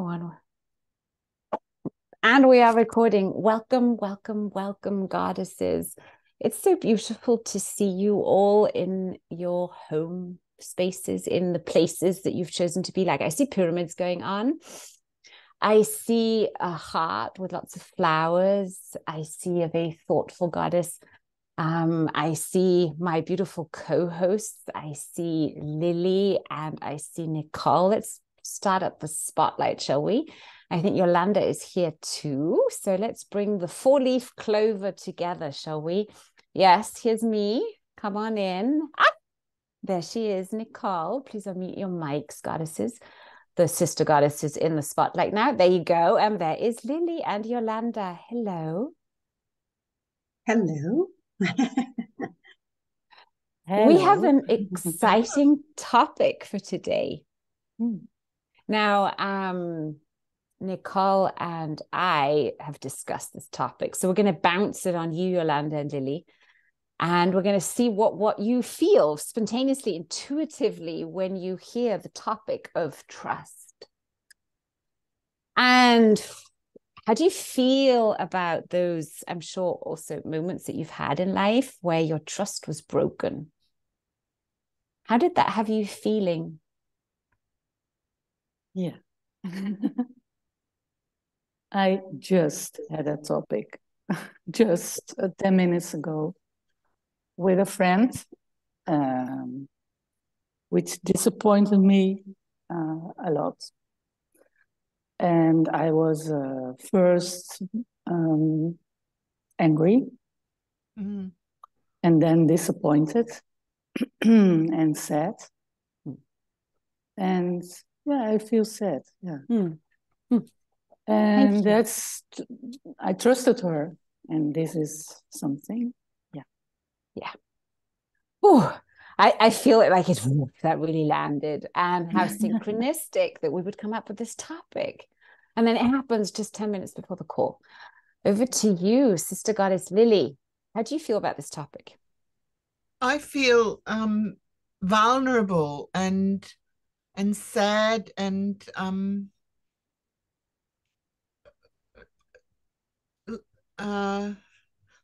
Oh, and we are recording. Welcome, welcome, welcome, goddesses. It's so beautiful to see you all in your home spaces, in the places that you've chosen to be. Like, I see pyramids going on. I see a heart with lots of flowers. I see a very thoughtful goddess. I see my beautiful co-hosts. I see Lily and I see Nicole. Let's start up the spotlight, shall we? I think Yolanda is here too. So let's bring the four-leaf clover together, shall we? Yes, here's me. Come on in. Ah, there she is, Nicole. Please unmute your mics, goddesses. The sister goddess is in the spotlight now. There you go. And there is Lily and Yolanda. Hello. Hello. We have an exciting topic for today. Now, Nicole and I have discussed this topic. So we're going to bounce it on you, Yolanda and Lily. And we're going to see what you feel spontaneously, intuitively when you hear the topic of trust. And how do you feel about those, I'm sure, also moments that you've had in life where your trust was broken? How did that have you feeling? Yeah. I just had a topic just 10 minutes ago with a friend, which disappointed me a lot. And I was first angry and then disappointed and sad. And yeah, I feel sad. Yeah. And I trusted her. And this is something. Yeah. Yeah. Oh, I feel it like that really landed, and how synchronistic that we would come up with this topic. And then it happens just 10 minutes before the call. Over to you, Sister Goddess Lily. How do you feel about this topic? I feel vulnerable and sad and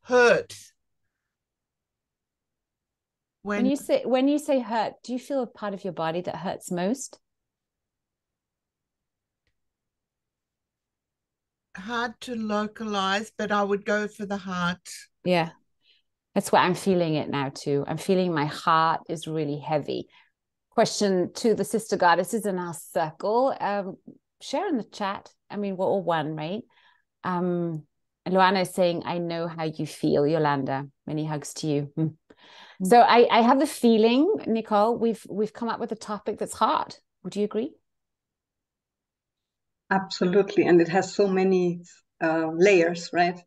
hurt. When you say hurt, do you feel a part of your body that hurts most? Hard to localize, but I would go for the heart. Yeah, that's what I'm feeling it now too. I'm feeling my heart is really heavy. Question to the sister goddesses in our circle. Share in the chat. I mean, we're all one, right? Luana is saying, I know how you feel, Yolanda. Many hugs to you. So I have the feeling, Nicole, we've come up with a topic that's hard. Would you agree? Absolutely. And it has so many layers, right?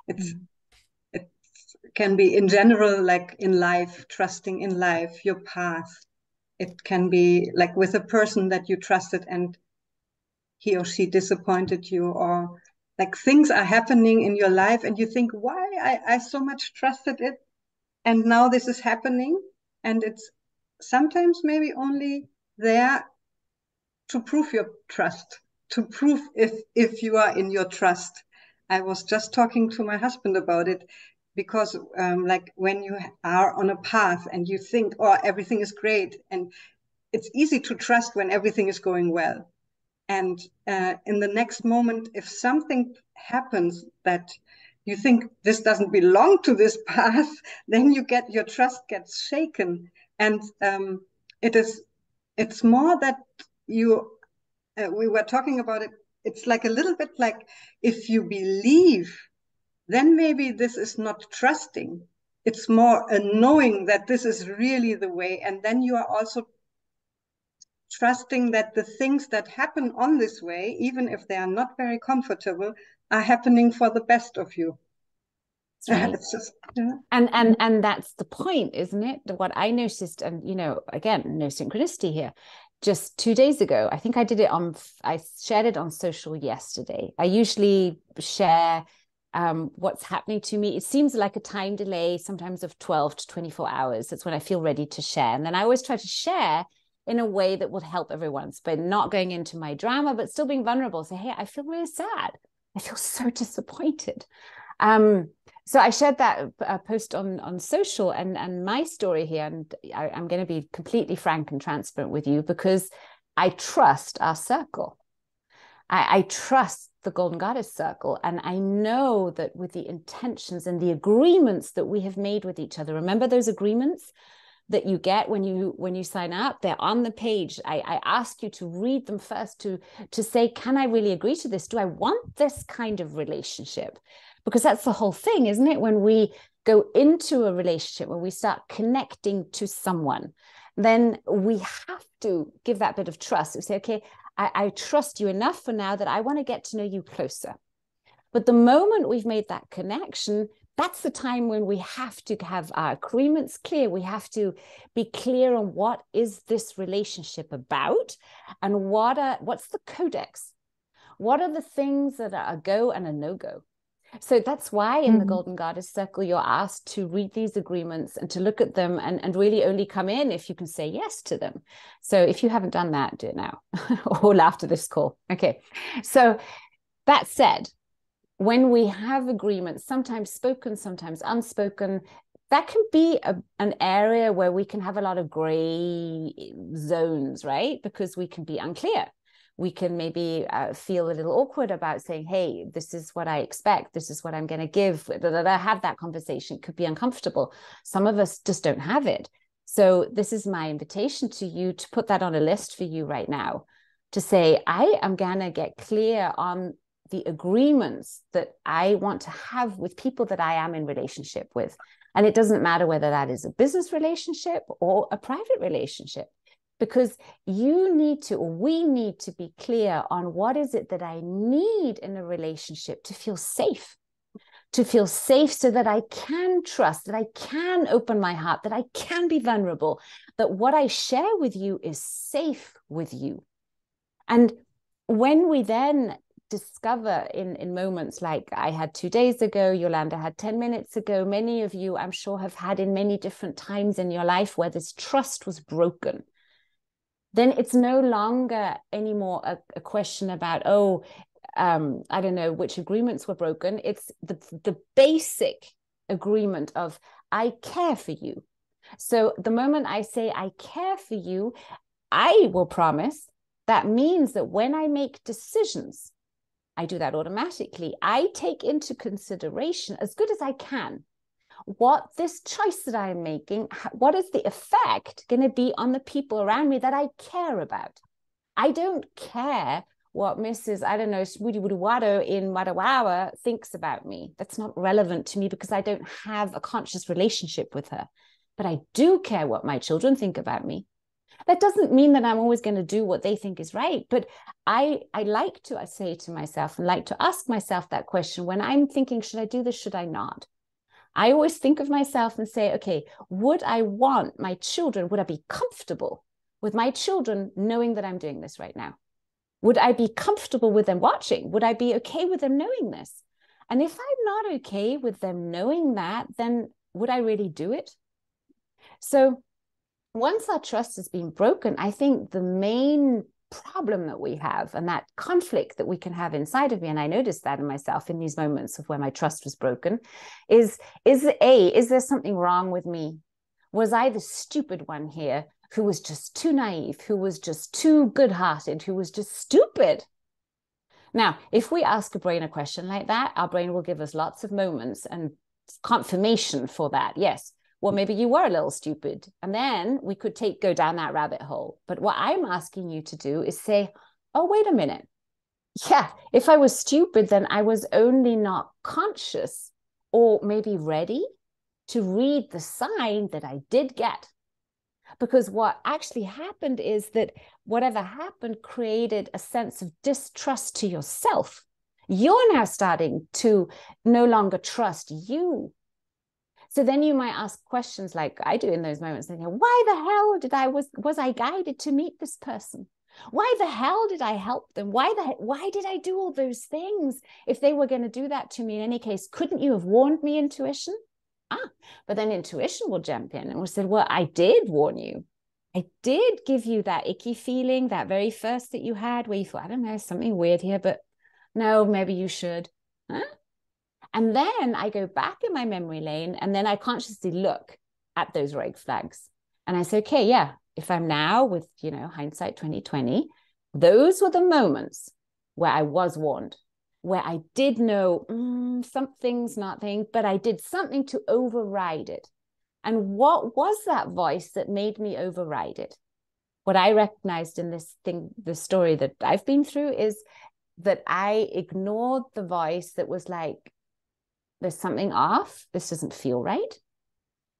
It can be in general, like in life, trusting in life, your path. It can be like with a person that you trusted and he or she disappointed you, or like things are happening in your life and you think, why I so much trusted it. And now this is happening. And it's sometimes maybe only there to prove your trust, to prove if you are in your trust. I was just talking to my husband about it because like when you are on a path and you think, oh, everything is great, and it's easy to trust when everything is going well. And in the next moment, if something happens that you think this doesn't belong to this path, then your trust gets shaken. And it's more that we were talking about it. It's like a little bit like if you believe, then maybe this is not trusting. It's more a knowing that this is really the way. And then you are also trusting that the things that happen on this way, even if they are not very comfortable, are happening for the best of you. Right. It's just, yeah. And that's the point, isn't it? What I noticed, and again, no synchronicity here. Just 2 days ago, I think I shared it on social yesterday. I usually share what's happening to me. It seems like a time delay, sometimes of 12 to 24 hours. That's when I feel ready to share. And then I always try to share in a way that would help everyone, but not going into my drama, but still being vulnerable. Say, hey, I feel really sad. I feel so disappointed. So I shared that post on social and my story here, and I'm going to be completely frank and transparent with you, because I trust our circle. I trust the Golden Goddess Circle, and I know that with the intentions and the agreements that we have made with each other, remember those agreements that you get when you sign up? They're on the page. I ask you to read them first, to say, can I really agree to this? Do I want this kind of relationship? Because that's the whole thing, isn't it? When we go into a relationship, when we start connecting to someone, then we have to give that bit of trust. We say, okay, I trust you enough for now that I want to get to know you closer. But the moment we've made that connection, that's the time when we have to have our agreements clear. We have to be clear on what is this relationship about, and what's the codex? What are the things that are a go and a no-go? So that's why in the Golden Goddess Circle, you're asked to read these agreements and to look at them and really only come in if you can say yes to them. So if you haven't done that, do it now or after this call. Okay. So that said, when we have agreements, sometimes spoken, sometimes unspoken, that can be an area where we can have a lot of gray zones, right? Because we can be unclear. We can maybe feel a little awkward about saying, hey, this is what I expect. This is what I'm going to give. Have that conversation. It could be uncomfortable. Some of us just don't have it. So this is my invitation to you to put that on a list for you right now, to say, I am going to get clear on the agreements that I want to have with people that I am in relationship with. And it doesn't matter whether that is a business relationship or a private relationship. Because you need to, or we need to be clear on what is it that I need in a relationship to feel safe so that I can trust, that I can open my heart, that I can be vulnerable, that what I share with you is safe with you. And when we then discover in moments like I had 2 days ago, Yolanda had 10 minutes ago, many of you I'm sure have had in many different times in your life where this trust was broken, then it's no longer anymore a question about, I don't know which agreements were broken. It's the basic agreement of, I care for you. So the moment I say I care for you, I will promise that means that when I make decisions, I do that automatically. I take into consideration as good as I can what this choice that I'm making, what is the effect going to be on the people around me that I care about? I don't care what Mrs. I don't know, Swoody Woody Wado in Wadawawa thinks about me. That's not relevant to me because I don't have a conscious relationship with her. But I do care what my children think about me. That doesn't mean that I'm always going to do what they think is right. But I like to say to myself and like to ask myself that question when I'm thinking, should I do this? Should I not? I always think of myself and say, okay, would I want my children, would I be comfortable with my children knowing that I'm doing this right now? Would I be comfortable with them watching? Would I be okay with them knowing this? And if I'm not okay with them knowing that, then would I really do it? So once our trust has been broken, I think the main problem that we have and that conflict that we can have inside of me, and I noticed that in myself in these moments of where my trust was broken, is there something wrong with me? Was I the stupid one here who was just too naive, who was just too good-hearted, who was just stupid? Now, if we ask a brain a question like that, our brain will give us lots of moments and confirmation for that. Yes, well, maybe you were a little stupid. And then we could go down that rabbit hole. But what I'm asking you to do is say, oh, wait a minute. Yeah, if I was stupid, then I was only not conscious or maybe ready to read the sign that I did get. Because what actually happened is that whatever happened created a sense of distrust to yourself. You're now starting to no longer trust you. So then you might ask questions like I do in those moments, thinking, why the hell was I guided to meet this person? Why the hell did I help them? Why did I do all those things? If they were going to do that to me in any case, couldn't you have warned me, intuition? But then intuition will jump in and will say, well, I did warn you. I did give you that icky feeling, that very first that you had where you thought, I don't know, something weird here, but no, maybe you should. Huh? And then I go back in my memory lane and then I consciously look at those red flags. And I say, okay, yeah, if I'm now with, hindsight 2020, those were the moments where I was warned, where I did know something's not thing, but I did something to override it. And what was that voice that made me override it? What I recognized in the story that I've been through is that I ignored the voice that was like, there's something off. This doesn't feel right.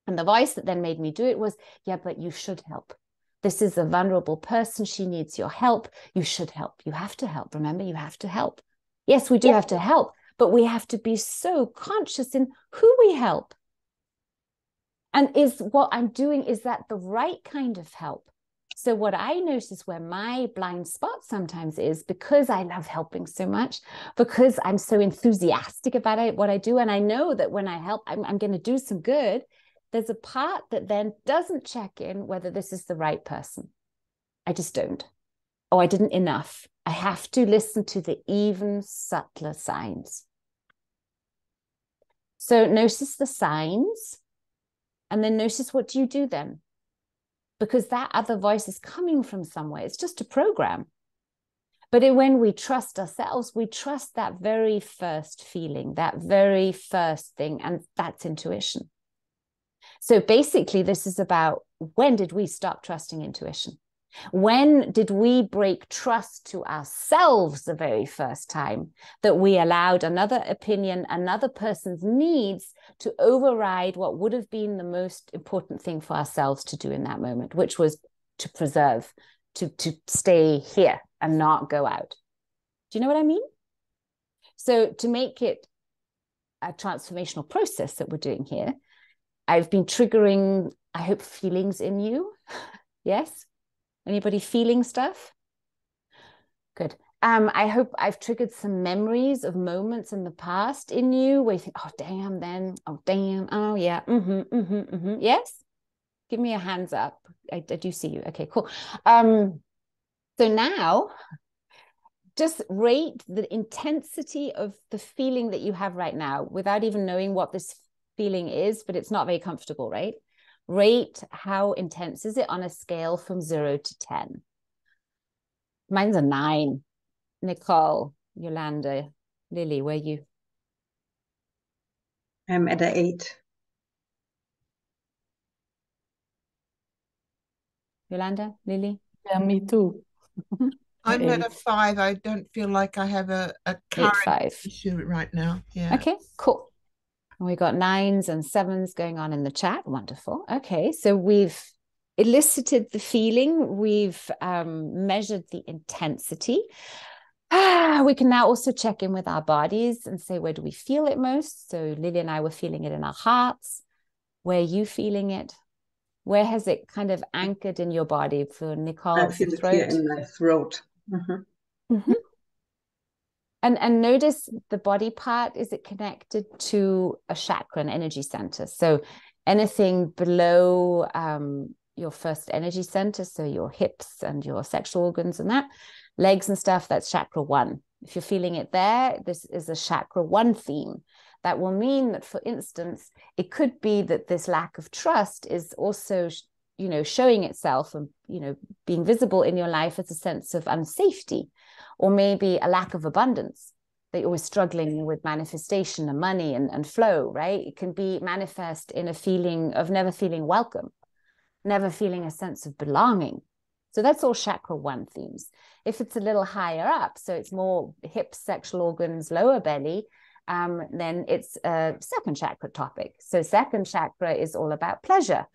And the voice that then made me do it was, yeah, but you should help. This is a vulnerable person. She needs your help. You should help. You have to help. Remember, you have to help. Yes, we do have to help, but we have to be so conscious in who we help. And is what I'm doing, is that the right kind of help? So what I notice where my blind spot sometimes is, because I love helping so much, because I'm so enthusiastic about it, what I do, and I know that when I help, I'm going to do some good, there's a part that then doesn't check in whether this is the right person. I just don't. Oh, I didn't enough. I have to listen to the even subtler signs. So notice the signs, and then notice what do you do then? Because that other voice is coming from somewhere. It's just a program. But when we trust ourselves, we trust that very first feeling, that very first thing, and that's intuition. So basically, this is about, when did we stop trusting intuition? When did we break trust to ourselves the very first time that we allowed another opinion, another person's needs to override what would have been the most important thing for ourselves to do in that moment, which was to preserve, to stay here and not go out? Do you know what I mean? So to make it a transformational process that we're doing here, I've been triggering, I hope, feelings in you. Yes? Anybody feeling stuff? Good. I hope I've triggered some memories of moments in the past in you where you think, oh, damn, then, oh, damn, oh, yeah, yes? Give me a hands up. I do see you. Okay, cool. So now, just rate the intensity of the feeling that you have right now without even knowing what this feeling is, but it's not very comfortable, right? Rate how intense is it on a scale from 0 to 10. Mine's a 9. Nicole, Yolanda, Lily, where are you? I'm at an 8. Yolanda, Lily? Yeah, me too. I'm at a 8. 5. I don't feel like I have a current issue right now. Yeah. Okay, cool. We got 9s and 7s going on in the chat. Wonderful. Okay, so we've elicited the feeling. We've measured the intensity. We can now also check in with our bodies and say, where do we feel it most? So Lily and I were feeling it in our hearts. Where are you feeling it? Where has it kind of anchored in your body? For Nicole, I feel it here in my throat. And notice the body part, is it connected to a chakra, an energy center? So anything below your first energy center, so your hips and your sexual organs and that, legs and stuff, that's chakra 1. If you're feeling it there, this is a chakra 1 theme. That will mean that, for instance, it could be that this lack of trust is also, showing itself and, being visible in your life as a sense of unsafety, or maybe a lack of abundance, that you're struggling with manifestation and money and flow, right? It can be manifest in a feeling of never feeling welcome, never feeling a sense of belonging. So that's all chakra 1 themes. If it's a little higher up, so it's more hips, sexual organs, lower belly, then it's a second chakra topic. So second chakra is all about pleasure.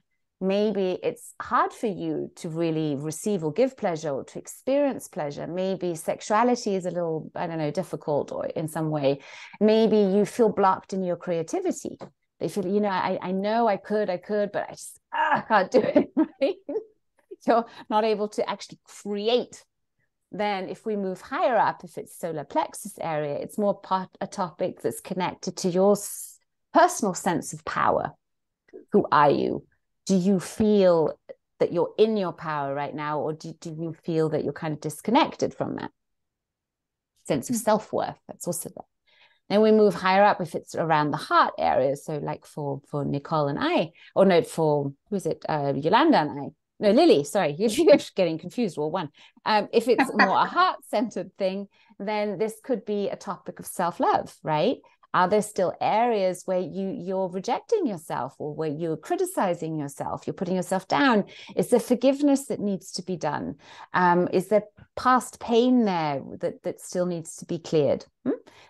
Maybe it's hard for you to really receive or give pleasure or to experience pleasure. Maybe sexuality is a little, difficult or in some way. Maybe you feel blocked in your creativity. They feel, I know I could, but I just can't do it, right? You're not able to actually create. Then if we move higher up, if it's solar plexus area, it's more a topic that's connected to your personal sense of power. Who are you? Do you feel that you're in your power right now, or do you feel that you're kind of disconnected from that sense of self-worth? That's also there. Then we move higher up if it's around the heart area. So like for Nicole and I, or no, for, who is it? Yolanda and I. No, Lily, sorry, you're getting confused, all one. If it's more a heart-centered thing, then this could be a topic of self-love, right? Are there still areas where you're rejecting yourself, or where you're criticizing yourself, you're putting yourself down? Is there forgiveness that needs to be done? Is there past pain there that still needs to be cleared?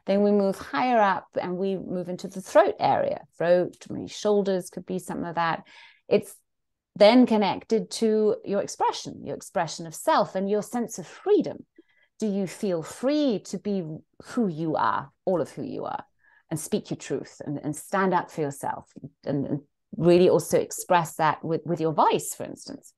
Then we move higher up and we move into the throat area. Throat, maybe shoulders could be something like that. It's then connected to your expression of self and your sense of freedom. Do you feel free to be who you are, all of who you are, and speak your truth and stand up for yourself, and really also express that with your voice, for instance?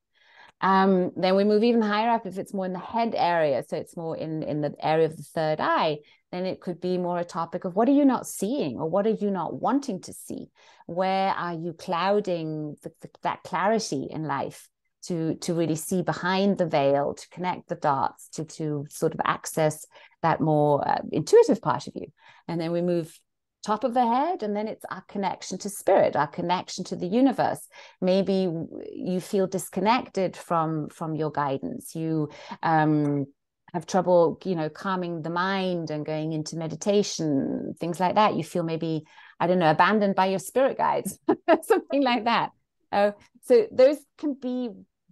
Then we move even higher up if it's more in the head area. So it's more in the area of the third eye. Then it could be more a topic of what are you not seeing, or what are you not wanting to see? Where are you clouding that clarity in life to really see behind the veil, to connect the dots, to sort of access that more intuitive part of you? And then we move top of the head, and then it's our connection to spirit, our connection to the universe. Maybe you feel disconnected from your guidance. You have trouble, calming the mind and going into meditation, things like that. You feel maybe, I don't know, abandoned by your spirit guides, something like that. So those can be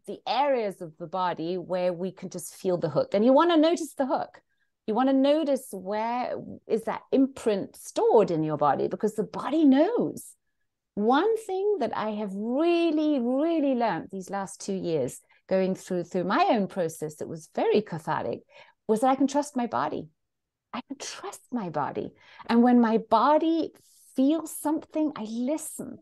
the areas of the body where we can just feel the hook. And you want to notice the hook. You want to notice where is that imprint stored in your body, because the body knows. One thing that I have really, really learned these last 2 years, going through my own process that was very cathartic, was that I can trust my body. I can trust my body. And when my body feels something, I listen.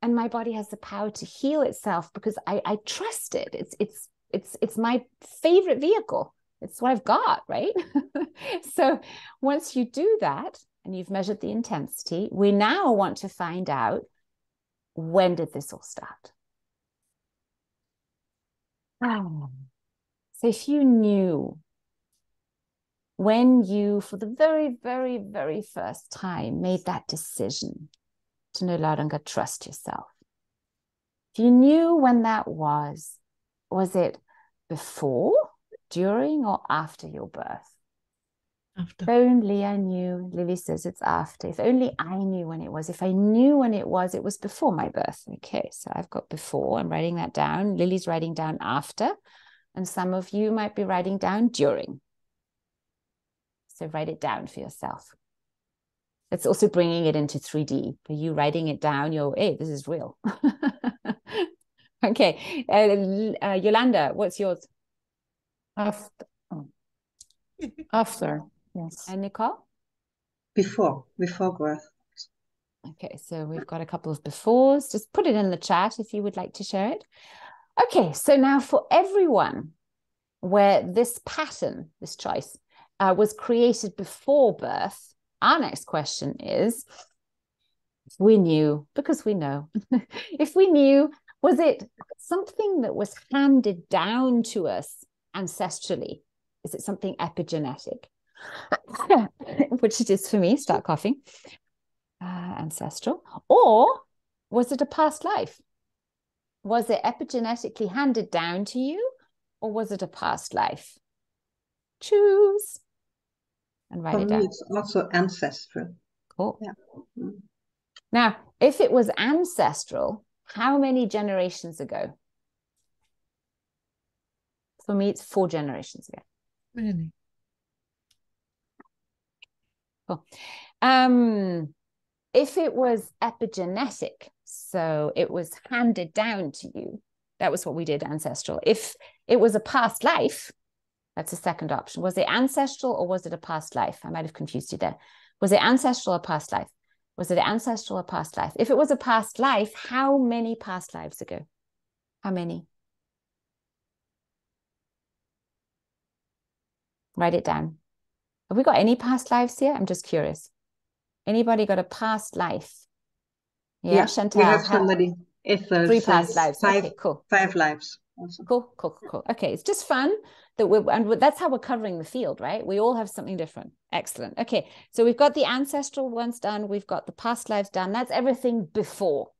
And my body has the power to heal itself because I trust it. It's my favorite vehicle. It's what I've got, right? So once you do that and you've measured the intensity, we now want to find out, when did this all start? So if you knew when you, for the very, very, very first time, made that decision to no longer trust yourself, if you knew when that was it before, during, or after your birth? After. If only I knew. Lily says it's after. If only I knew when it was. If I knew when it was before my birth. Okay, so I've got before. I'm writing that down. Lily's writing down after. And some of you might be writing down during. So write it down for yourself. It's also bringing it into 3D. For you writing it down, hey, this is real. Okay, Yolanda, what's yours? After, yes. And Nicole? Before birth. Okay, so we've got a couple of befores. Just put it in the chat if you would like to share it. Okay, so now for everyone where this pattern, this choice, was created before birth, our next question is, if we knew, because we know, if we knew, was it something that was handed down to us ancestrally? Is it something epigenetic? Which it is for me, start coughing. Ancestral. Or was it a past life? Was it epigenetically handed down to you, or was it a past life? Choose and write it down. It's also ancestral. Cool. Yeah. Now, if it was ancestral, how many generations ago? For me, it's 4 generations ago. Really? Cool. If it was epigenetic, so it was handed down to you, that was what we did, ancestral. If it was a past life, that's a second option. Was it ancestral or was it a past life? I might have confused you there. Was it ancestral or past life? Was it ancestral or past life? If it was a past life, how many past lives ago? How many? Write it down. Have we got any past lives here? I'm just curious. Anybody got a past life? Yeah, Chantal. We have somebody. 3 past lives. Okay, cool. 5 lives. also. Cool. Okay, it's just fun and that's how we're covering the field, right? We all have something different. Excellent. Okay, so we've got the ancestral ones done. We've got the past lives done. That's everything before.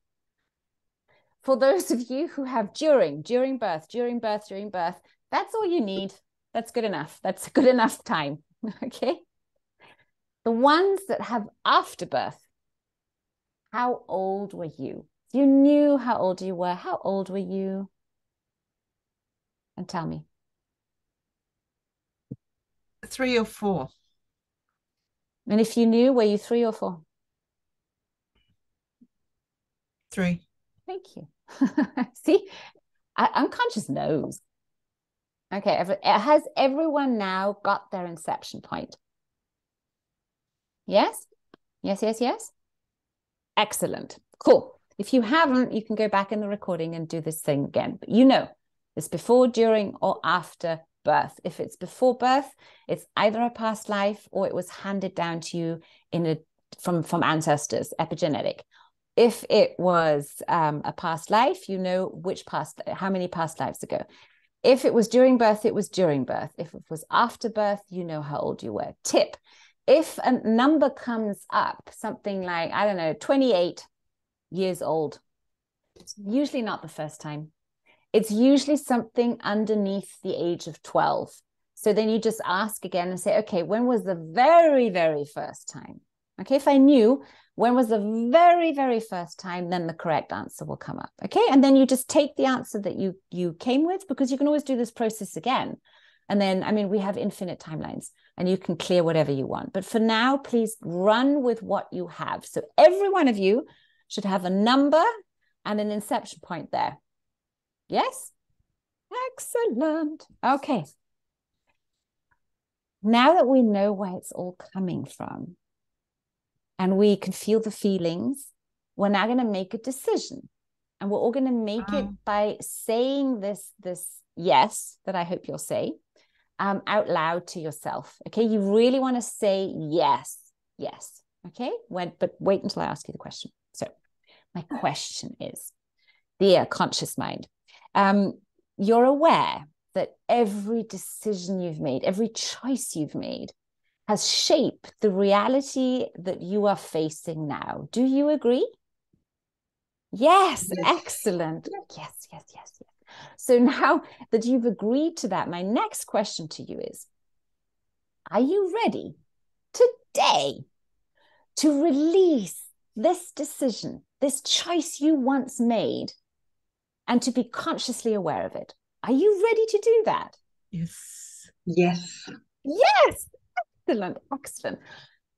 For those of you who have during birth, that's all you need. That's good enough. That's a good enough time. Okay. The ones that have after birth, how old were you? You knew how old you were. How old were you? And tell me. 3 or 4. And if you knew, were you 3 or 4? 3. Thank you. See, unconscious knows. Okay, has everyone now got their inception point? Yes? Yes? Excellent. Cool. If you haven't, you can go back in the recording and do this thing again. But you know, it's before, during, or after birth. If it's before birth, it's either a past life or it was handed down to you from ancestors, epigenetic. If it was a past life, you know how many past lives ago. If it was during birth, it was during birth. If it was after birth, you know how old you were. Tip: if a number comes up, something like, I don't know, 28 years old, it's usually not the first time. It's usually something underneath the age of 12. So then you just ask again and say, okay, when was the very, very first time? Okay, if I knew when was the very, very first time, then the correct answer will come up. Okay, and then you just take the answer that you came with, because you can always do this process again. And then, I mean, we have infinite timelines and you can clear whatever you want. But for now, please run with what you have. So every one of you should have a number and an inception point there. Yes? Excellent. Okay. Now that we know where it's all coming from and we can feel the feelings, we're now going to make a decision. And we're all going to make it by saying this yes that I hope you'll say out loud to yourself. Okay, you really want to say yes. Okay, but wait until I ask you the question. So my question is, dear conscious mind, you're aware that every decision you've made, every choice you've made has shaped the reality that you are facing now. Do you agree? Yes. Excellent. Yes. So now that you've agreed to that, my next question to you is, are you ready today to release this decision, this choice you once made, and to be consciously aware of it? Are you ready to do that? Yes. Excellent.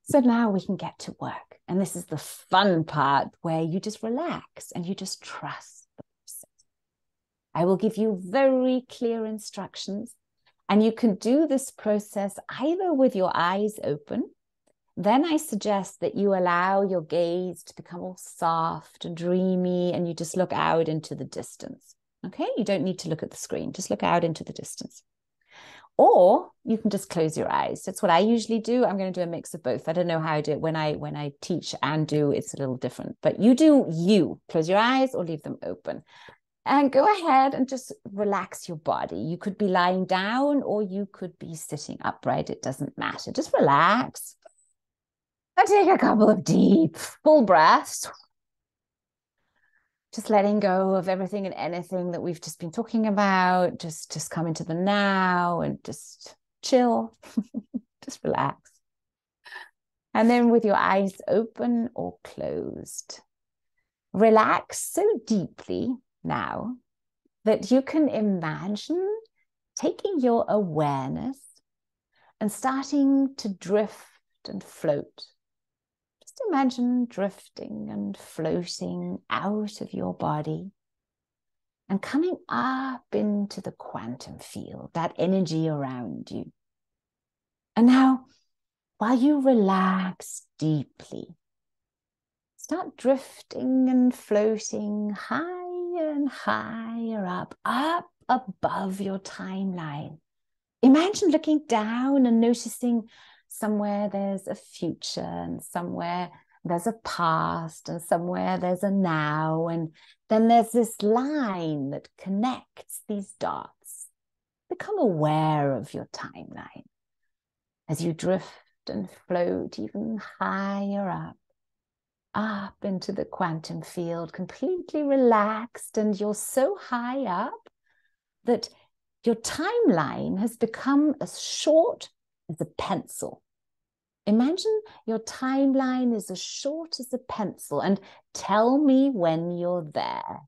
So now we can get to work. And this is the fun part where you just relax and you just trust the process. I will give you very clear instructions, and you can do this process either with your eyes open. Then I suggest that you allow your gaze to become all soft and dreamy, and you just look out into the distance. Okay, you don't need to look at the screen, just look out into the distance. Or you can just close your eyes. That's what I usually do. I'm going to do a mix of both. I don't know how I do it. When I teach and do, it's a little different. But you do you. Close your eyes or leave them open. And go ahead and just relax your body. You could be lying down or you could be sitting upright. It doesn't matter. Just relax. And take a couple of deep, full breaths. Just letting go of everything and anything that we've just been talking about. Just come into the now and just chill. Just relax. And then with your eyes open or closed, relax so deeply now that you can imagine taking your awareness and starting to drift and float. Just imagine drifting and floating out of your body and coming up into the quantum field, that energy around you. And now, while you relax deeply, start drifting and floating higher and higher up above your timeline. Imagine looking down and noticing somewhere there's a future and somewhere there's a past, and somewhere there's a now, and then there's this line that connects these dots. Become aware of your timeline as you drift and float even higher up into the quantum field, completely relaxed, and you're so high up that your timeline has become as short as a pencil. Imagine your timeline is as short as a pencil, and tell me when you're there.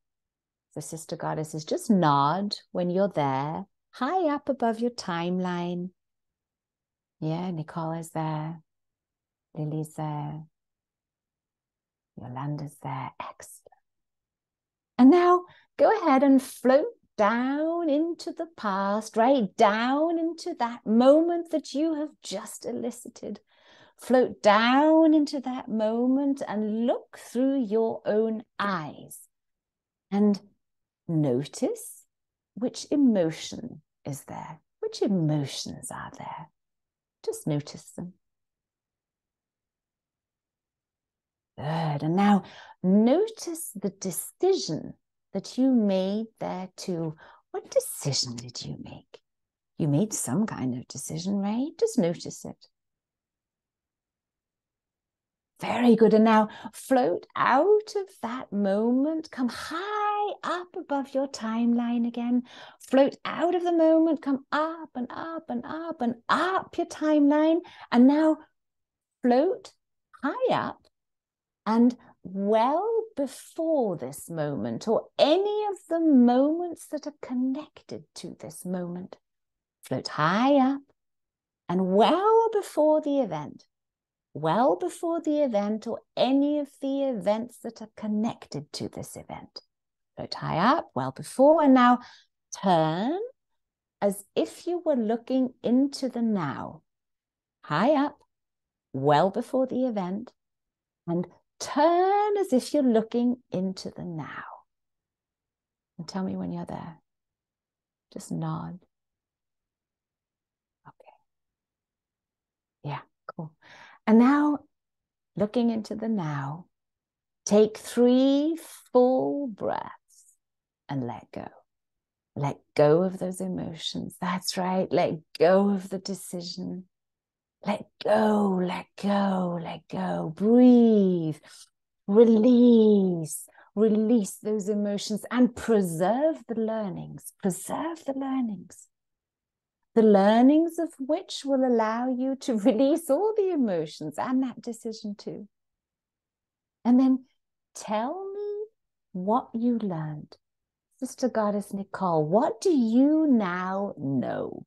The Sister Goddesses, just nod when you're there, high up above your timeline. Yeah, Nicole is there. Lily's there. Yolanda's there. Excellent. And now go ahead and float down into the past, right down into that moment that you have just elicited. Float down into that moment and look through your own eyes and notice which emotion is there. Which emotions are there? Just notice them. Good. And now notice the decision that you made there too. What decision did you make? You made some kind of decision, right? Just notice it. Very good. And now float out of that moment. Come high up above your timeline again. Float out of the moment. Come up and up and up and up your timeline. And now float high up and well before this moment, or any of the moments that are connected to this moment. Float high up and well before the event. Well before the event, or any of the events that are connected to this event. Float high up, well before, and now turn as if you were looking into the now. High up, well before the event, and turn as if you're looking into the now. And tell me when you're there. Just nod. Okay. Yeah, cool. And now, looking into the now, take 3 full breaths and let go. Let go of those emotions. That's right. Let go of the decision. Let go, let go, let go. Breathe. Release. Release those emotions and preserve the learnings. Preserve the learnings. The learnings of which will allow you to release all the emotions and that decision too. And then tell me what you learned. Sister Goddess Nicole, what do you now know?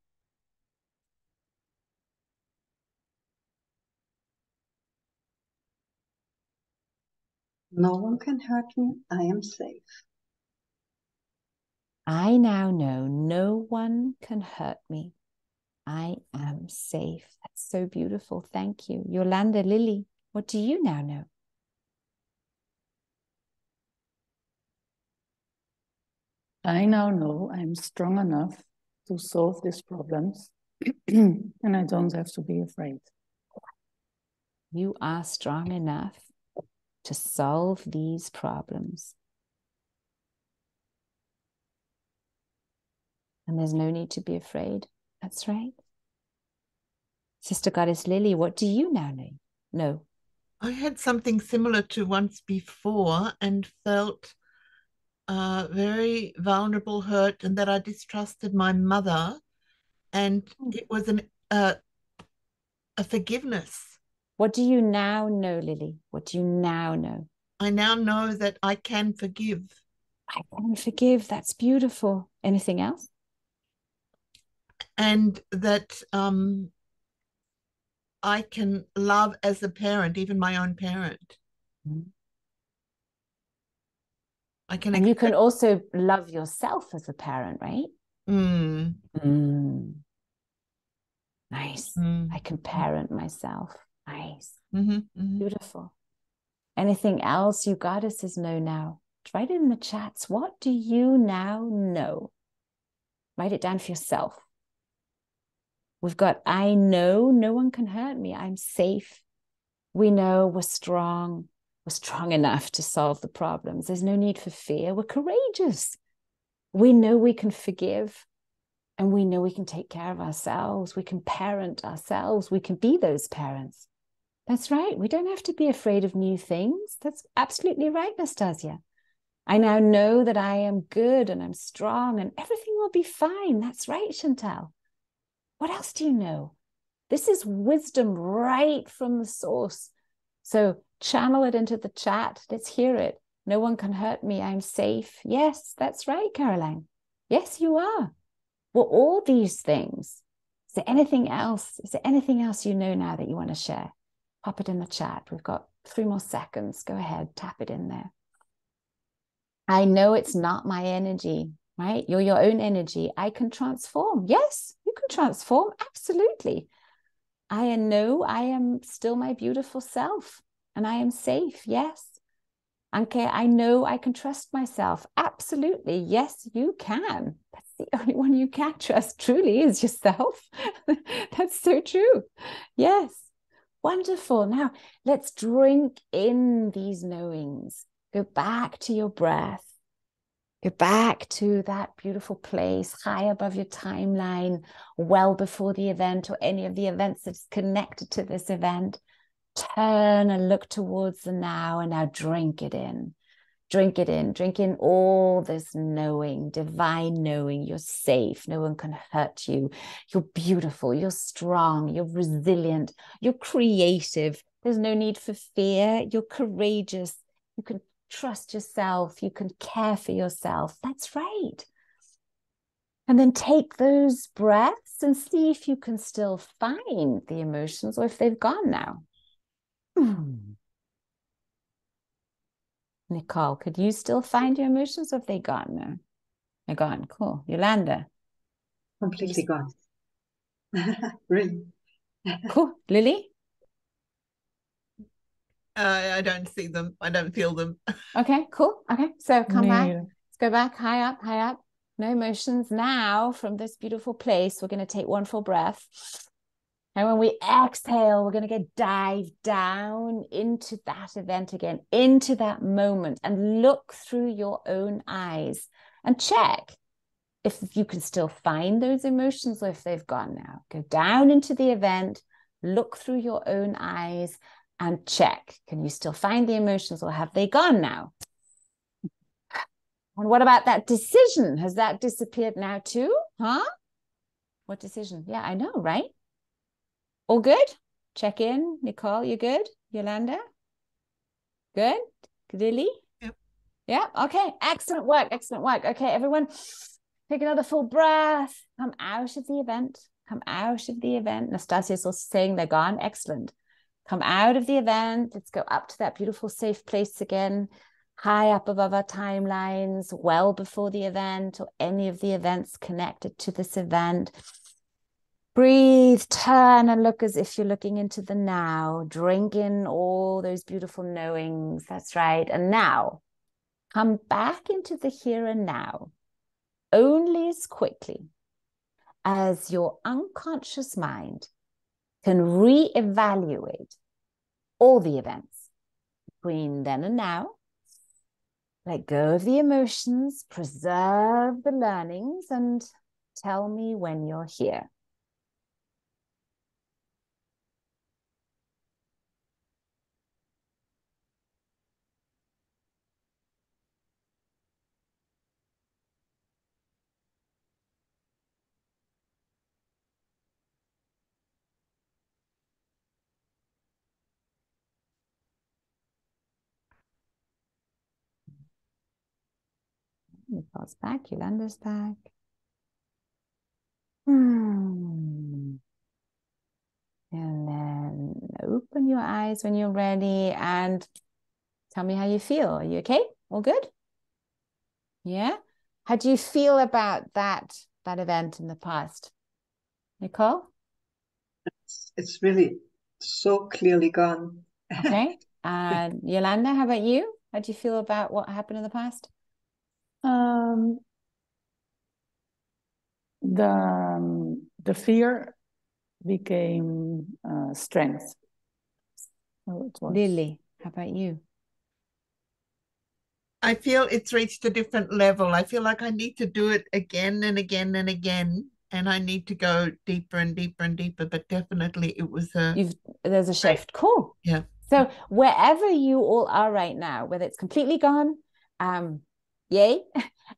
No one can hurt me. I am safe. I now know no one can hurt me. I am safe. That's so beautiful. Thank you. Yolanda, Lily, what do you now know? I now know I'm strong enough to solve these problems and I don't have to be afraid. You are strong enough to solve these problems. And there's no need to be afraid. That's right. Sister Goddess Lily, what do you now know? No. I had something similar to once before and felt very vulnerable, hurt, and that I distrusted my mother. And it was a forgiveness. What do you now know, Lily? What do you now know? I now know that I can forgive. I can forgive. That's beautiful. Anything else? And that I can love as a parent, even my own parent. Mm. I can. And you can also love yourself as a parent, right? Mm. Mm. Nice. Mm. I can parent myself. Nice. Mm-hmm, mm-hmm. Beautiful. Anything else you goddesses know now? Write it in the chats. What do you now know? Write it down for yourself. We've got, I know no one can hurt me. I'm safe. We know we're strong. We're strong enough to solve the problems. There's no need for fear. We're courageous. We know we can forgive, and we know we can take care of ourselves. We can parent ourselves. We can be those parents. That's right. We don't have to be afraid of new things. That's absolutely right, Nastasia. I now know that I am good and I'm strong and everything will be fine. That's right, Chantal. What else do you know? This is wisdom right from the source. So channel it into the chat. Let's hear it. No one can hurt me. I'm safe. Yes, that's right, Caroline. Yes, you are. Well, all these things. Is there anything else? Is there anything else you know now that you want to share? Pop it in the chat. We've got 3 more seconds. Go ahead, tap it in there. I know it's not my energy, right? You're your own energy. I can transform. Yes, you can transform. Absolutely. I know I am still my beautiful self and I am safe. Yes. Okay, I know I can trust myself. Absolutely. Yes, you can. That's the only one you can trust truly is yourself. That's so true. Yes. Wonderful. Now let's drink in these knowings. Go back to your breath. Go back to that beautiful place high above your timeline, well before the event or any of the events that's connected to this event. Turn and look towards the now, and now drink it in. Drink it in. Drink in all this knowing, divine knowing. You're safe. No one can hurt you. You're beautiful. You're strong. You're resilient. You're creative. There's no need for fear. You're courageous. You can trust yourself. You can care for yourself. That's right. And then take those breaths and see if you can still find the emotions or if they've gone now. Nicole, could you still find your emotions or have they gone now? They're gone. Cool. Yolanda. Completely gone. Really. Cool. Lily? I don't see them. I don't feel them. Okay, cool. Okay, so come back. Neither. Let's go back. High up, high up. No emotions. Now, from this beautiful place, we're going to take one full breath. And when we exhale, we're going to dive down into that event again, into that moment, and look through your own eyes and check if you can still find those emotions or if they've gone now. Go down into the event, look through your own eyes and check. Can you still find the emotions or have they gone now? And what about that decision? Has that disappeared now too? Huh? What decision? Yeah, I know, right? All good? Check in. Nicole, you good? Yolanda? Good? Lily? Yep. Yeah, okay. Excellent work. Excellent work. Okay, everyone, take another full breath. Come out of the event. Come out of the event. Nastasia's also saying they're gone. Excellent. Come out of the event. Let's go up to that beautiful safe place again, high up above our timelines, well before the event or any of the events connected to this event. Breathe, turn and look as if you're looking into the now. Drink in all those beautiful knowings. That's right. And now, come back into the here and now, only as quickly as your unconscious mind can reevaluate all the events between then and now. Let go of the emotions, preserve the learnings, and tell me when you're here. Nicole's back, Yolanda's back. And then open your eyes when you're ready and tell me how you feel. Are you okay? All good? Yeah? How do you feel about that event in the past? Nicole? It's really so clearly gone. Okay. And Yolanda, how about you? How do you feel about what happened in the past? The fear became strength. Oh, it was. Lily, how about you? I feel it's reached a different level. I feel like I need to do it again and again and again. And I need to go deeper and deeper and deeper. But definitely it was There's a shift. Cool. Yeah. So wherever you all are right now, whether it's completely gone, yay,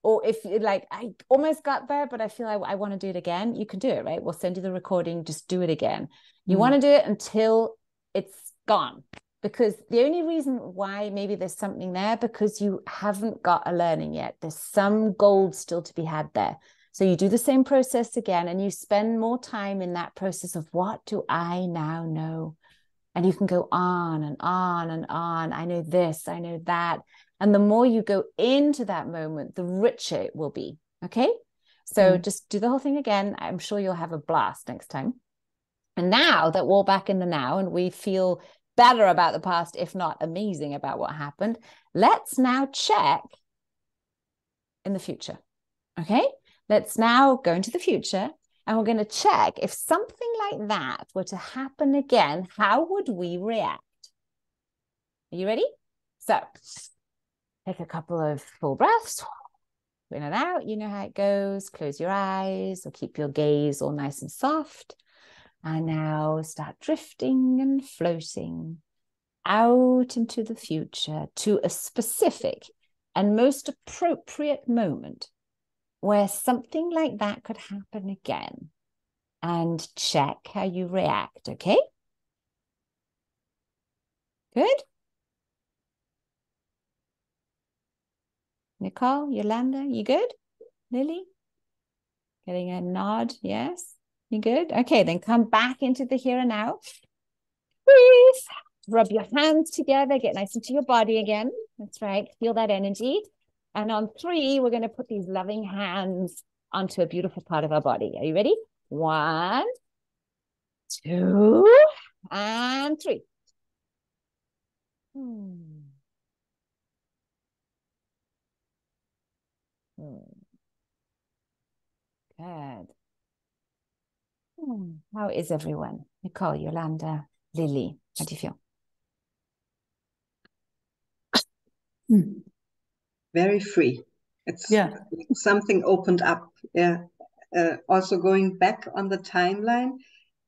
or if you're like, I almost got there, but I feel I want to do it again, you can do it, right? We'll send you the recording, just do it again. You want to do it until it's gone. Because the only reason why maybe there's something there, because you haven't got a learning yet. There's some gold still to be had there. So you do the same process again, and you spend more time in that process of, what do I now know? And you can go on and on and on. I know this, I know that. And the more you go into that moment, the richer it will be. Okay. So just do the whole thing again. I'm sure you'll have a blast next time. And now that we're back in the now and we feel better about the past, if not amazing about what happened, let's now check in the future. Okay. Let's now go into the future, and we're going to check if something like that were to happen again, how would we react? Are you ready? So take a couple of full breaths, in and out. You know how it goes. Close your eyes or keep your gaze all nice and soft. And now start drifting and floating out into the future to a specific and most appropriate moment where something like that could happen again, and check how you react. Okay? Good? Nicole, Yolanda, you good? Lily? Getting a nod, yes? You good? Okay, then come back into the here and now. Breathe. Rub your hands together, get nice into your body again. That's right, feel that energy. And on 3, we're going to put these loving hands onto a beautiful part of our body. Are you ready? 1, 2, and 3. Good. How is everyone? Nicole, Yolanda, Lily, how do you feel? Very free. It's something opened up. Yeah. Also going back on the timeline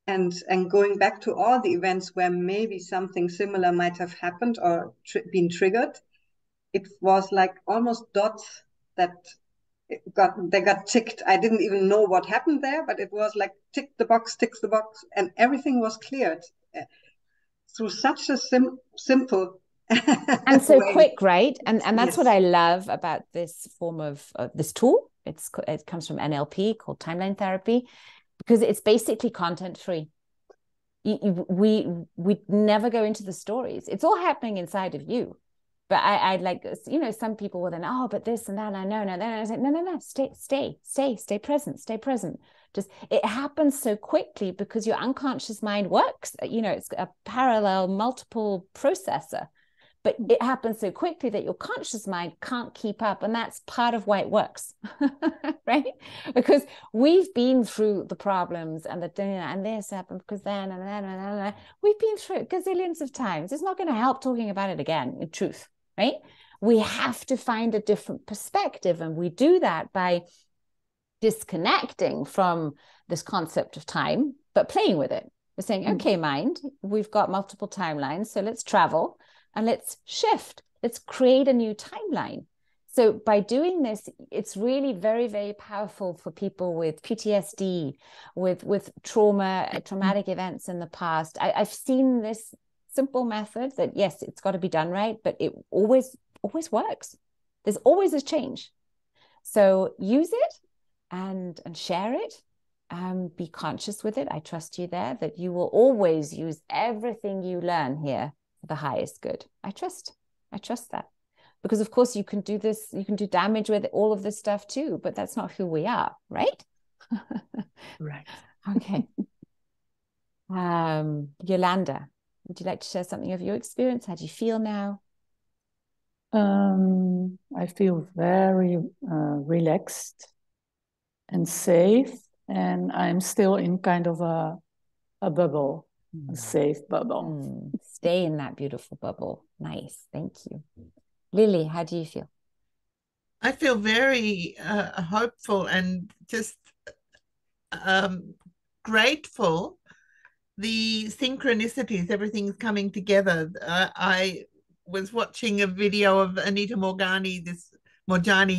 and going back to all the events where maybe something similar might have happened or been triggered. It was like almost dots that they got ticked. I didn't even know what happened there, but it was like tick the box, ticks the box, and everything was cleared through such a simple and so way. Quick, right? And that's what I love about this form of this tool. It comes from NLP, called timeline therapy, because it's basically content free. We never go into the stories. It's all happening inside of you. But I like, you know, some people will then, oh, but this and that, I know. And I was like, no, stay present. Just, it happens so quickly because your unconscious mind works, you know, it's a parallel multiple processor, but it happens so quickly that your conscious mind can't keep up. And that's part of why it works, right? Because we've been through the problems and and this happened because then, and we've been through it gazillions of times. It's not going to help talking about it again, in truth. Right? We have to find a different perspective. And we do that by disconnecting from this concept of time, but playing with it. We're saying, okay, mind, we've got multiple timelines. So let's travel and let's shift. Let's create a new timeline. So by doing this, it's really very, very powerful for people with PTSD, with traumatic events in the past. I've seen this simple method that, yes, it's got to be done right, but it always works. There's always a change. So use it and share it. Be conscious with it. I trust you there that you will always use everything you learn here for the highest good. I trust that, because of course you can do this, you can do damage with all of this stuff too, but that's not who we are, right? Right. Okay. Yolanda, would you like to share something of your experience? How do you feel now? I feel very relaxed and safe, and I'm still in kind of a bubble. a safe bubble. Stay in that beautiful bubble. Nice. Thank you. Lily, how do you feel? I feel very hopeful and just grateful. The synchronicities, everything's coming together. I was watching a video of Anita Morjani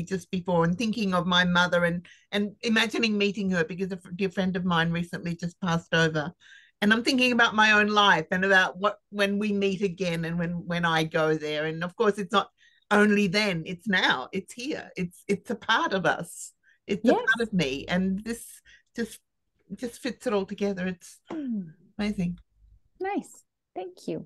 just before, and thinking of my mother and imagining meeting her, because a dear friend of mine recently just passed over. And I'm thinking about my own life and about when we meet again, and when I go there. And of course, it's not only then, it's now, it's here, it's a part of us, it's a part of me, and this just fits it all together. It's amazing. Nice. Thank you.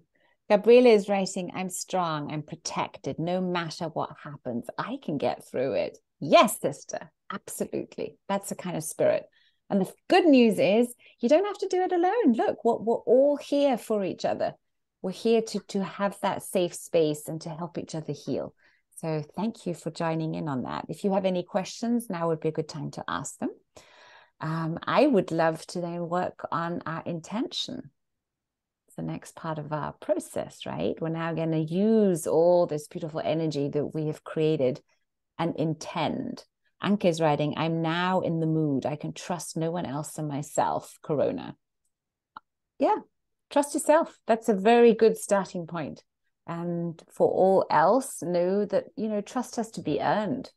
Gabriela is writing, I'm strong, I'm protected, no matter what happens, I can get through it. Yes, sister, absolutely. That's the kind of spirit. And the good news is you don't have to do it alone. Look, we're all here for each other. We're here to have that safe space and to help each other heal. So thank you for joining in on that. If you have any questions, now would be a good time to ask them. I would love to then work on our intention. It's the next part of our process, right? We're now going to use all this beautiful energy that we have created and intend. Anke's writing, I'm now in the mood. I can trust no one else than myself, Corona. Yeah, trust yourself. That's a very good starting point. And for all else, know that, trust has to be earned.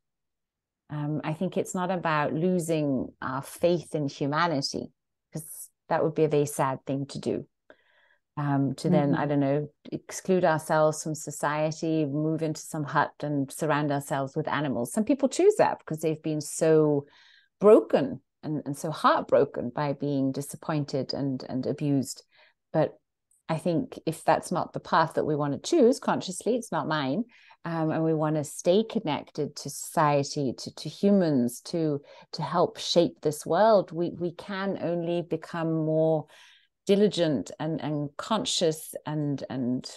I think it's not about losing our faith in humanity, because that would be a very sad thing to do. To then, I don't know, exclude ourselves from society, move into some hut and surround ourselves with animals. Some people choose that because they've been so broken and so heartbroken by being disappointed and abused. But I think if that's not the path that we want to choose consciously, it's not mine, and we want to stay connected to society, to humans, to help shape this world, we can only become more diligent and conscious and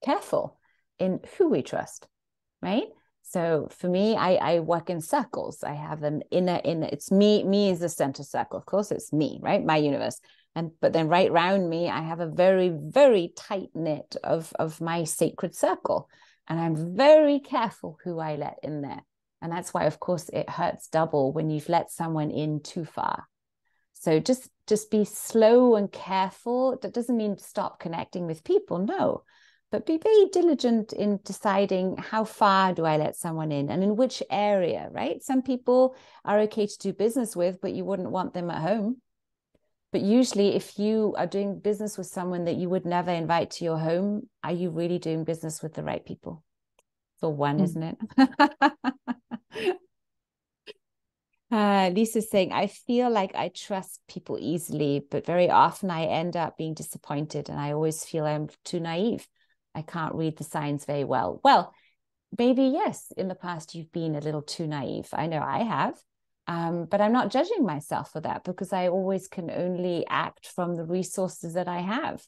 careful in who we trust, right? So for me, I work in circles. I have an inner, it's me is the center circle. Of course, it's me, right? My universe. But then right around me, I have a very, very tight knit of my sacred circle. And I'm very careful who I let in there. And that's why, of course, it hurts double when you've let someone in too far. So just be slow and careful. That doesn't mean stop connecting with people, no. But be very diligent in deciding how far do I let someone in and in which area, right? Some people are okay to do business with, but you wouldn't want them at home. But usually if you are doing business with someone that you would never invite to your home, are you really doing business with the right people? It's all one, isn't it? Lisa's saying, I feel like I trust people easily, but very often I end up being disappointed and I always feel I'm too naive. I can't read the signs very well. Well, maybe yes, in the past you've been a little too naive. I know I have, but I'm not judging myself for that because I always can only act from the resources that I have.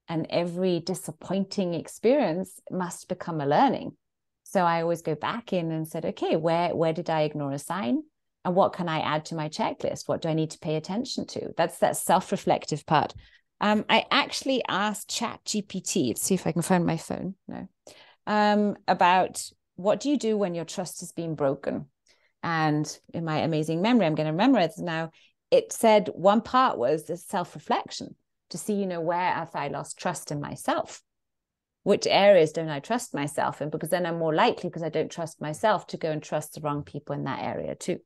And every disappointing experience must become a learning. So I always go back in and said, okay, where did I ignore a sign? And what can I add to my checklist? What do I need to pay attention to? That's that self-reflective part. I actually asked ChatGPT, let's see if I can find my phone, about what do you do when your trust has been broken? And in my amazing memory, I'm going to remember it now, it said one part was the self-reflection to see, where have I lost trust in myself? Which areas don't I trust myself in? Because then I'm more likely, because I don't trust myself, to go and trust the wrong people in that area too.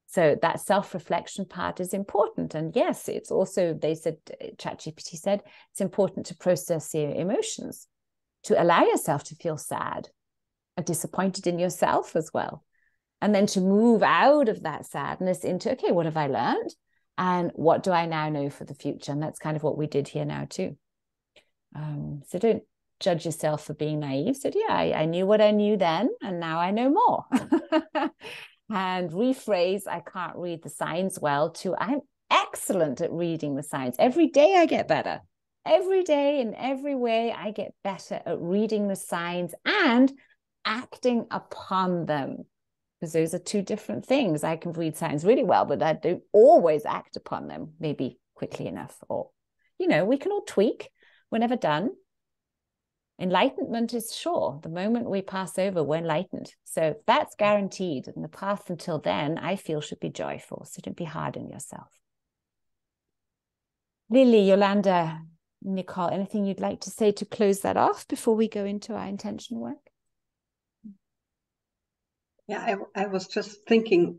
So that self-reflection part is important. And yes, it's also, they said, ChatGPT said, it's important to process your emotions, to allow yourself to feel sad and disappointed in yourself as well. And then to move out of that sadness into, okay, what have I learned? And what do I now know for the future? And that's kind of what we did here now too. So don't judge yourself for being naive. So yeah, I knew what I knew then, and now I know more. And rephrase, I can't read the signs well, to I'm excellent at reading the signs. Every day I get better. Every day in every way I get better at reading the signs and acting upon them. Because those are two different things. I can read signs really well, but I don't always act upon them, maybe quickly enough. Or, you know, we can all tweak. We're never done. Enlightenment is sure. The moment we pass over, we're enlightened. So that's guaranteed. And the path until then, I feel, should be joyful. So don't be hard on yourself. Lily, Yolanda, Nicole, anything you'd like to say to close that off before we go into our intention work? Yeah, I was just thinking,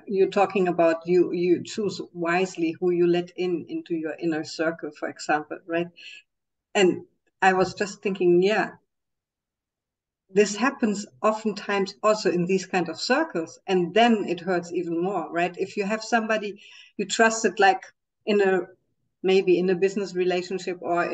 you're talking about you choose wisely who you let into your inner circle, for example, right? And I was just thinking, yeah, this happens oftentimes also in these kind of circles, and then it hurts even more, right? If you have somebody you trusted, like maybe in a business relationship, or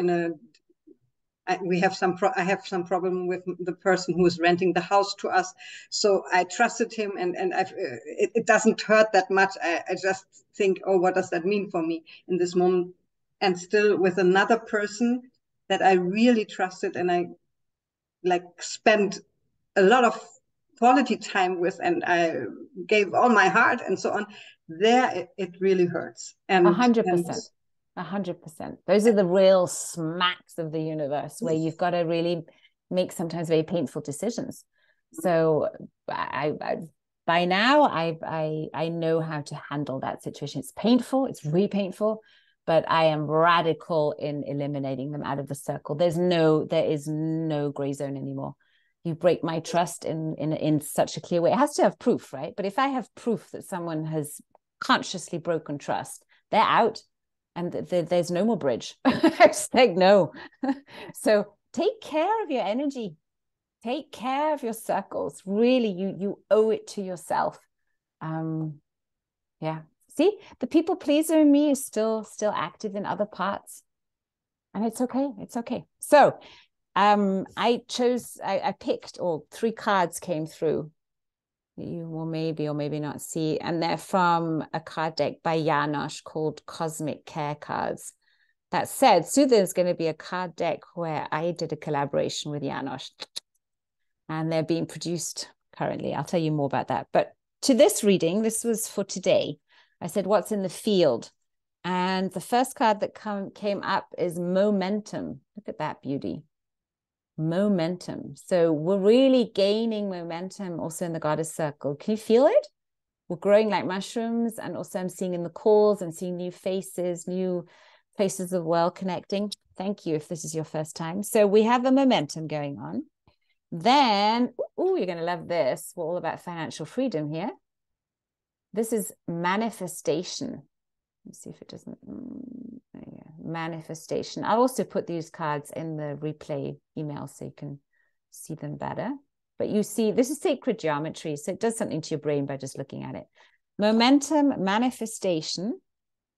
I have some problem with the person who is renting the house to us. So I trusted him, and it doesn't hurt that much. I just think, oh, what does that mean for me in this moment? And still with another person that I really trusted, and I like spent a lot of quality time with, and I gave all my heart and so on, there it really hurts. And 100%. 100%. Those are the real smacks of the universe where you've got to really make sometimes very painful decisions. So I by now I know how to handle that situation. It's painful. It's really painful, but I am radical in eliminating them out of the circle. There is no gray zone anymore. You break my trust in such a clear way. It has to have proof, right? But if I have proof that someone has consciously broken trust, they're out. And there's no more bridge. It's like, no. So take care of your energy. Take care of your circles. Really, you owe it to yourself. Yeah. See, the people pleaser in me is still active in other parts. And it's okay. It's okay. So I picked, or 3 cards came through. You will maybe or maybe not see, and they're from a card deck by Janosch called Cosmic Care Cards. That said, so there's going to be a card deck where I did a collaboration with Janosch, and they're being produced currently. I'll tell you more about that. But to this reading, this was for today. I said, what's in the field? And the first card that came up is momentum. Look at that beauty. Momentum. So we're really gaining momentum also in the goddess circle. Can you feel it? We're growing like mushrooms, and also I'm seeing in the calls and seeing new faces, new places of well connecting. Thank you if this is your first time. So we have a momentum going on. Then, oh, you're going to love this. We're all about financial freedom here. This is manifestation. Let's see if it doesn't. Manifestation. I'll also put these cards in the replay email so you can see them better. But you see, this is sacred geometry, so it does something to your brain by just looking at it. Momentum, manifestation,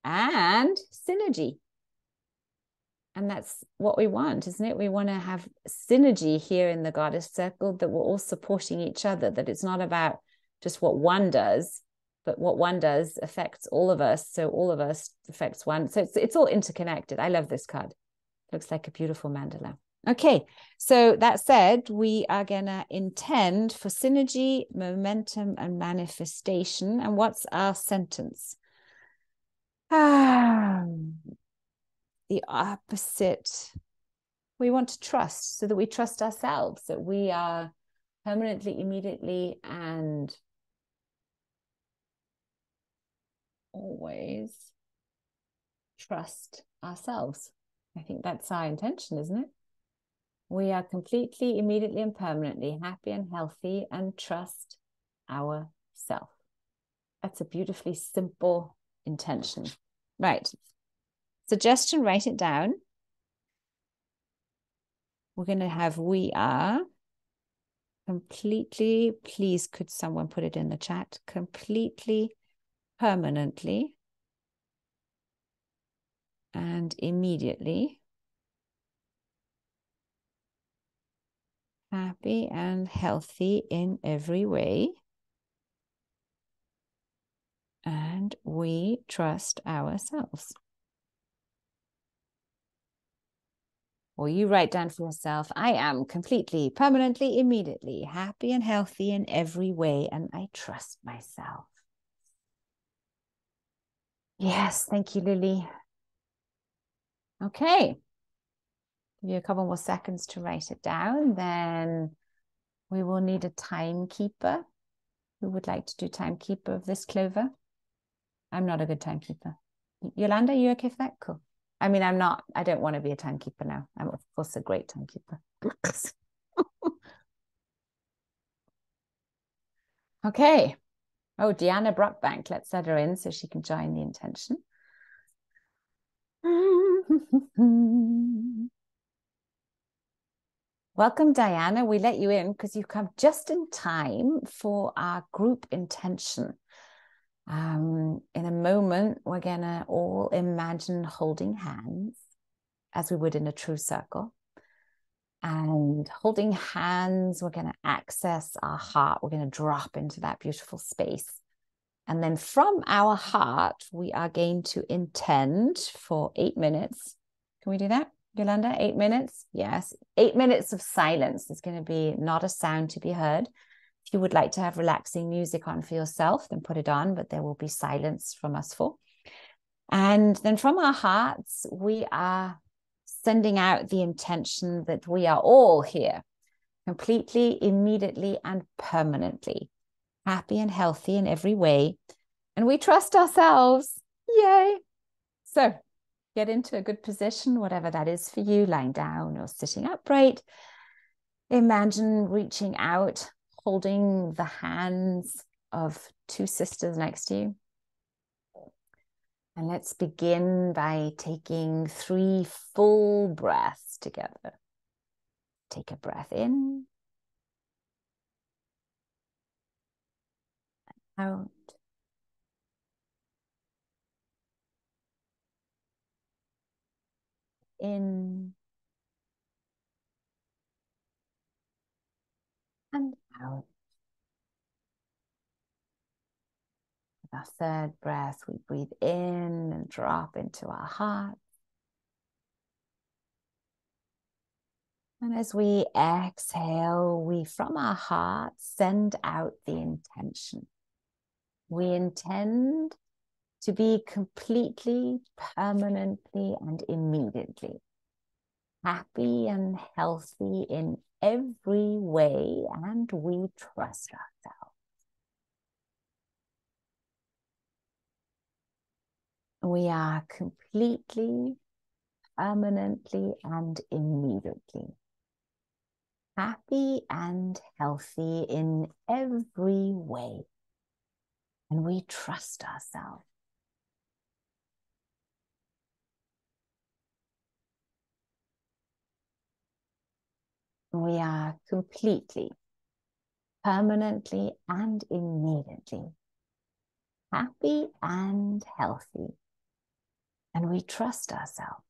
and synergy. And that's what we want, isn't it? We want to have synergy here in the goddess circle, that we're all supporting each other, that it's not about just what one does, but what one does affects all of us. So all of us affects one. So it's all interconnected. I love this card. Looks like a beautiful mandala. Okay, so that said, we are going to intend for synergy, momentum, and manifestation. And what's our sentence? The opposite. We want to trust, so that we trust ourselves, that we are permanently, immediately, and always trust ourselves. I think that's our intention, isn't it? We are completely, immediately, and permanently happy and healthy, and trust ourselves. That's a beautifully simple intention. Right. Suggestion, write it down. We're going to have, we are completely, please could someone put it in the chat, completely, permanently, and immediately happy and healthy in every way, and we trust ourselves. Or you write down for yourself, I am completely, permanently, immediately happy and healthy in every way, and I trust myself. Yes, thank you, Lily. Okay. Give you a couple more seconds to write it down. Then we will need a timekeeper. Who would like to do timekeeper of this clover? I'm not a good timekeeper. Yolanda, you okay for that? Cool. I mean, I don't want to be a timekeeper now. I'm, of course, a great timekeeper. Okay. Oh, Deanna Brockbank, let's let her in so she can join the intention. Welcome, Diana. We let you in because you've come just in time for our group intention. In a moment, we're going to all imagine holding hands as we would in a true circle. And holding hands, we're going to access our heart. We're going to drop into that beautiful space. And then from our heart, we are going to intend for 8 minutes. Can we do that, Yolanda? 8 minutes? Yes. 8 minutes of silence. There's going to be not a sound to be heard. If you would like to have relaxing music on for yourself, then put it on, but there will be silence from us four. And then from our hearts, we are sending out the intention that we are all here, completely, immediately, and permanently, happy and healthy in every way. And we trust ourselves. Yay. So get into a good position, whatever that is for you, lying down or sitting upright. Imagine reaching out, holding the hands of two sisters next to you. And let's begin by taking 3 full breaths together. Take a breath in, out. In and out. With our third breath, we breathe in and drop into our heart. And as we exhale, we from our heart send out the intention. We intend to be completely, permanently, and immediately happy and healthy in every way, and we trust ourselves. We are completely, permanently, and immediately happy and healthy in every way, and we trust ourselves. We are completely, permanently, and immediately happy and healthy, and we trust ourselves.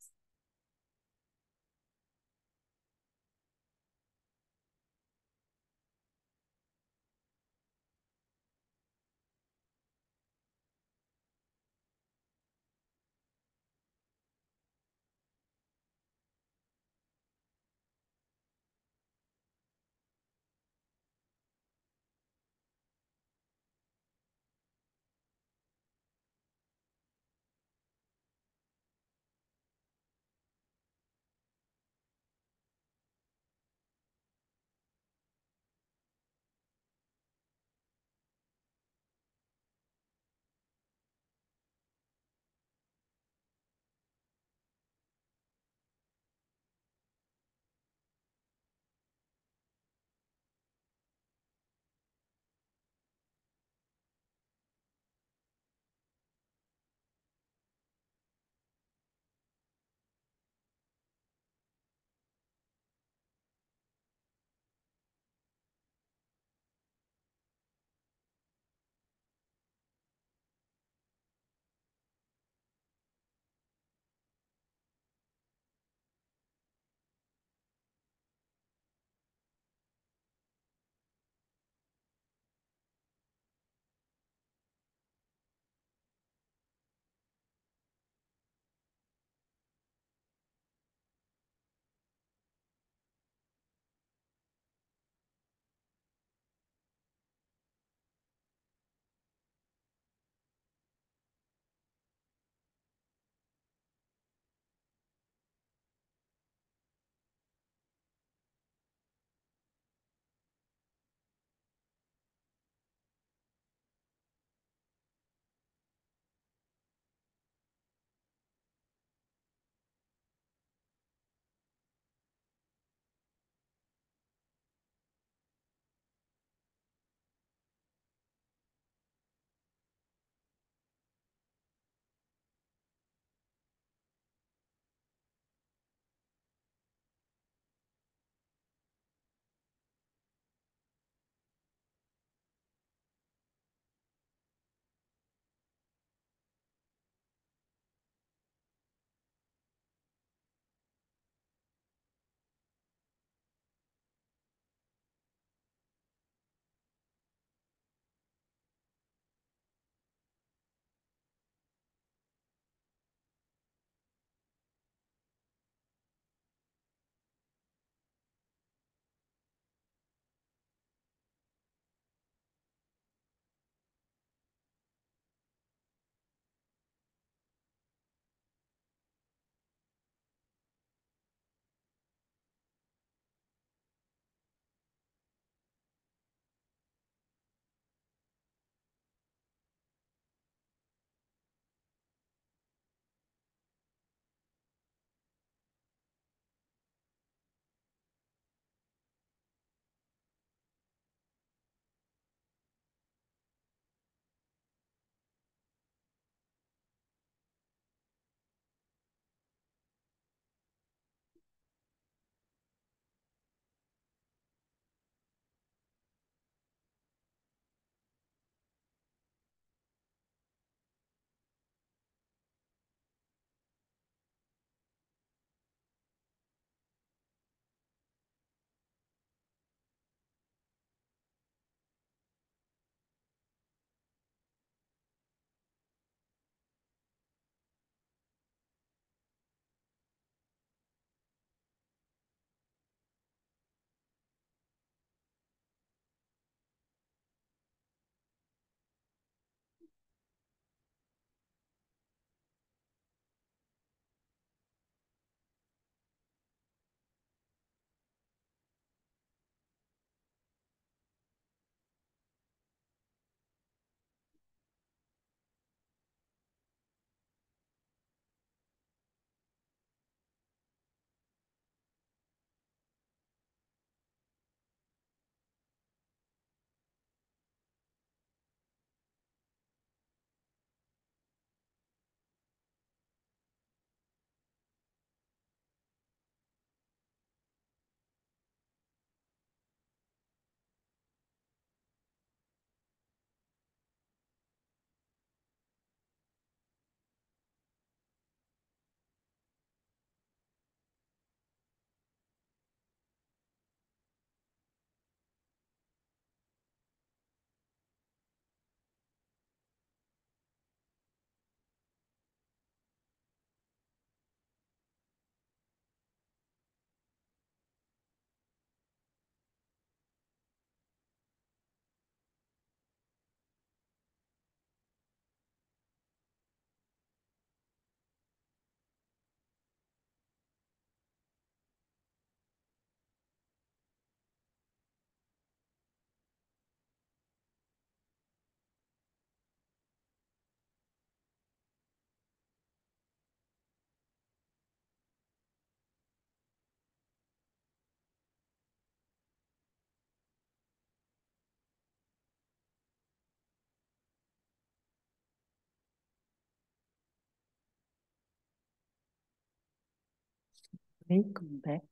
We come back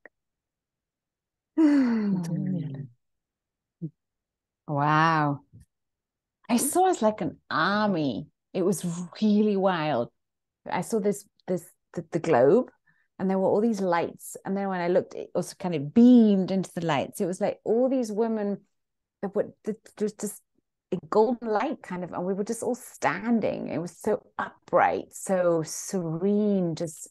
into reality. Wow. I saw us like an army. It was really wild. I saw the globe, and there were all these lights. And then when I looked, it also kind of beamed into the lights. It was like all these women that were just a golden light kind of, and we were just all standing. It was so upright, so serene, just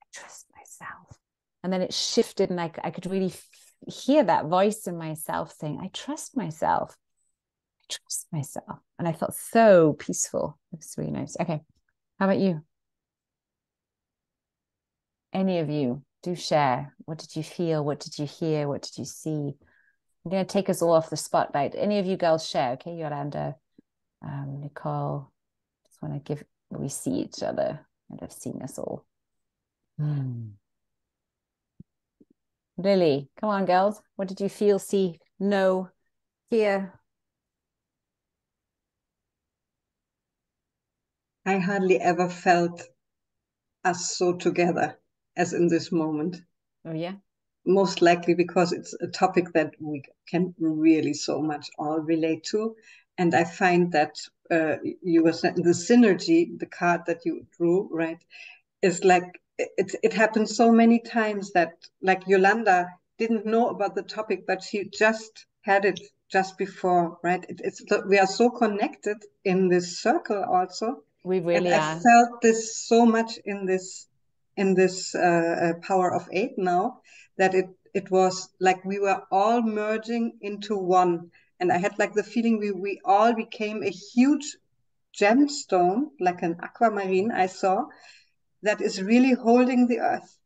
I trust myself. And then it shifted, and I could really hear that voice in myself saying, I trust myself. I trust myself. And I felt so peaceful. It was really nice. Okay. How about you? Any of you, do share. What did you feel? What did you hear? What did you see? I'm going to take us all off the spotlight. Any of you girls share, okay? Yolanda, Nicole. Just want to give, we see each other and have seen us all. Lily, come on, girls. What did you feel, see, know, hear? I hardly ever felt us so together as in this moment. Oh, yeah? Most likely because it's a topic that we can really so much all relate to. And I find that you were saying the synergy, the card that you drew, right, is like, it happens so many times that like Yolanda didn't know about the topic, but she just had it just before, right? We are so connected in this circle also. We really and are. I felt this so much in this Power of 8 now, that it was like we were all merging into one. And I had like the feeling we all became a huge gemstone, like an aquamarine I saw, that is really holding the earth.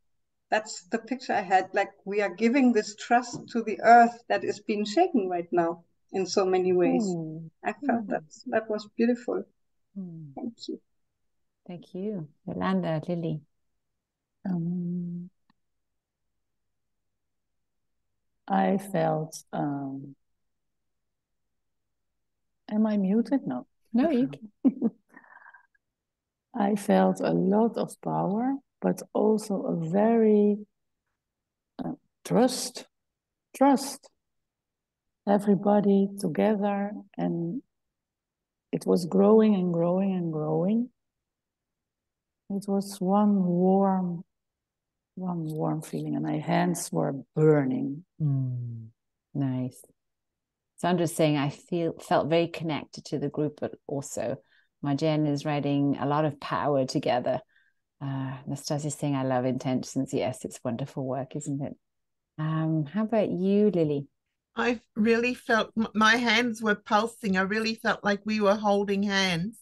That's the picture I had. Like we are giving this trust to the earth that is being shaken right now in so many ways. I felt that was beautiful. Thank you. Thank you. Yolanda, Lily. I felt, am I muted? No. No, you can. I felt a lot of power, but also a very trust. Everybody together, and it was growing and growing and growing. It was one warm feeling, and my hands were burning. Nice. Sandra's saying I felt very connected to the group, but also Marjen is writing a lot of power together. Nastasia's saying I love intentions. Yes, it's wonderful work, isn't it? How about you, Lily? I really felt my hands were pulsing. I really felt like we were holding hands,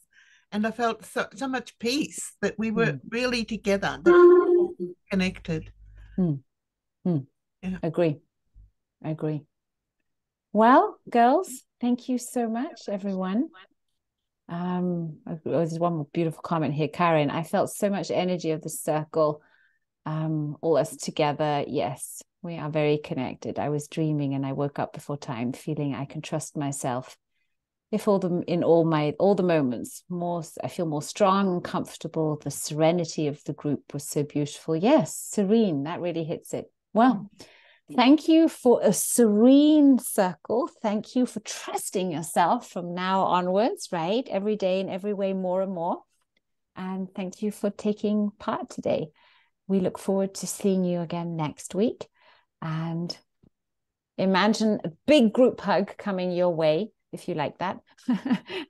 and I felt so much peace that we were really together, that we were connected. Yeah. Agree. Well, girls, thank you so much, everyone. There's one more beautiful comment here, Karen. I felt so much energy of the circle, all us together. Yes, we are very connected. I was dreaming and I woke up before time, feeling I can trust myself. If all the moments, I feel more strong and comfortable. The serenity of the group was so beautiful. Yes, serene. That really hits it. Well. Thank you for a serene circle. Thank you for trusting yourself from now onwards, right? Every day in every way, more and more. And thank you for taking part today. We look forward to seeing you again next week. And imagine a big group hug coming your way, if you like that.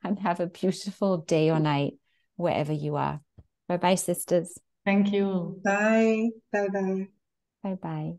And have a beautiful day or night, wherever you are. Bye-bye, sisters. Thank you. Bye. Bye-bye. Bye-bye.